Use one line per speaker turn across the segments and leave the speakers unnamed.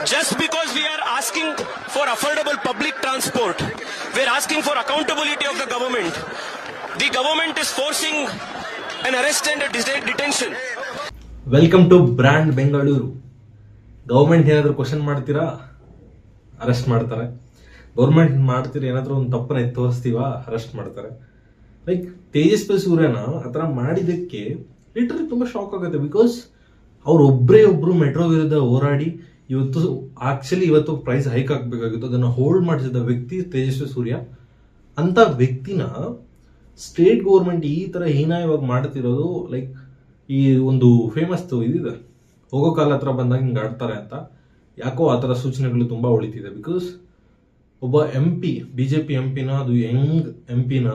Just because we are asking for affordable public transport, we are asking for accountability of the government. The government is forcing an arrest and a detention.
Welcome to brand Bengaluru. Government ಏನಾದರೂ question ಮಾಡ್ತೀರಾ, arrest ಮಾಡ್ತಾರೆ. Government ಮಾಡ್ತೀರಾ ಏನಾದರೂ ಒಂದು ತಪ್ಪನ್ನ ತೋರಿಸ್ತೀವಾ, arrest ಮಾಡ್ತಾರೆ. Like Tejasvi ಸೂರ್ಯನ ಆ ಥರ ಮಾಡಿದ್ದಕ್ಕೆ ಲಿಟರಲಿ ತುಂಬಾ ಶಾಕ್ ಆಗುತ್ತೆ. ಬಿಕಾಸ್ ಅವ್ರು ಒಬ್ರು ಮೆಟ್ರೋ ವಿರುದ್ಧ ಹೋರಾಡಿ ಇವತ್ತು ಪ್ರೈಸ್ ಹೈಕ್ ಆಗ್ಬೇಕಾಗಿತ್ತು, ಅದನ್ನ ಹೋಲ್ಡ್ ಮಾಡಿಸಿದ ವ್ಯಕ್ತಿ ತೇಜಸ್ವಿ ಸೂರ್ಯ. ಅಂತ ವ್ಯಕ್ತಿನ ಸ್ಟೇಟ್ ಗೌರ್ಮೆಂಟ್ ಈ ತರ ಹೀನಾಯವಾಗಿ ಮಾಡ್ತಿರೋದು, ಲೈಕ್ ಈ ಒಂದು ಫೇಮಸ್ ಇದಿದೆ, ಹೋಗೋ ಕಾಲ ಹತ್ರ ಬಂದಾಗ ಹಿಂಗೆ ಆಡ್ತಾರೆ ಅಂತ. ಯಾಕೋ ಆ ಥರ ಸೂಚನೆಗಳು ತುಂಬಾ ಉಳಿತಿದೆ. ಬಿಕಾಸ್ ಒಬ್ಬ ಬಿಜೆಪಿ ಎಂಪಿನ, ಅದು ಯಂಗ್ ಎಂಪಿನ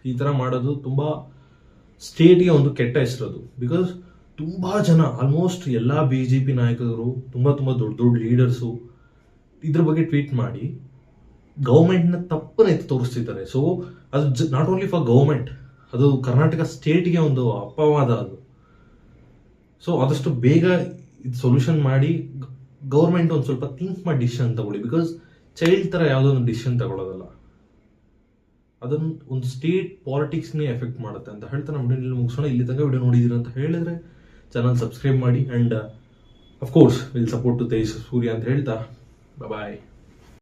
ಈ ತರ ಮಾಡೋದು ತುಂಬಾ ಸ್ಟೇಟ್ಗೆ ಒಂದು ಕೆಟ್ಟ ಹೆಸರದು. ಬಿಕಾಸ್ ತುಂಬಾ ಜನ, ಆಲ್ಮೋಸ್ಟ್ ಎಲ್ಲಾ ಬಿಜೆಪಿ ನಾಯಕರು, ತುಂಬಾ ದೊಡ್ಡ ಲೀಡರ್ಸು ಇದ್ರ ಬಗ್ಗೆ ಟ್ವೀಟ್ ಮಾಡಿ ಗೌರ್ಮೆಂಟ್ನ ತಪ್ಪನ್ನ ಎತ್ತಿ ತೋರಿಸ್ತಿದ್ದಾರೆ. ಸೊ ಅದು ನಾಟ್ ಓನ್ಲಿ ಫಾರ್ ಗೌರ್ಮೆಂಟ್, ಅದು ಕರ್ನಾಟಕ ಸ್ಟೇಟ್ಗೆ ಒಂದು ಅಪವಾದ ಅದು. ಸೊ ಆದಷ್ಟು ಬೇಗ ಇದು ಸೊಲ್ಯೂಷನ್ ಮಾಡಿ ಗೌರ್ಮೆಂಟ್ ಒಂದು ಸ್ವಲ್ಪ ಥಿಂಕ್ ಮಾಡಿ ಡಿಸಿಷನ್ ತಗೊಳ್ಳಿ. ಬಿಕಾಸ್ ಚೈಲ್ಡ್ ತರ ಯಾವುದೋ ಒಂದು ಡಿಸಿಷನ್ ತಗೊಳ್ಳೋದಲ್ಲ, ಅದನ್ನ ಒಂದು ಸ್ಟೇಟ್ ಪಾಲಿಟಿಕ್ಸ್ನೇ ಎಫೆಕ್ಟ್ ಮಾಡುತ್ತೆ ಅಂತ ಹೇಳ್ತಾ ನಮ್ಮ ವಿಡಿಯೋ ಮುಗಿಸೋಣ. ಇಲ್ಲಿ ತನಕ ವಿಡಿಯೋ ನೋಡಿದಿರ ಅಂತ ಹೇಳಿದ್ರೆ ಚಾನಲ್ ಸಬ್ಸ್ಕ್ರೈಬ್ ಮಾಡಿ, and of course will support to Tejasvi Surya ಅಂತ ಹೇಳ್ತಾ ಬಾಯ್.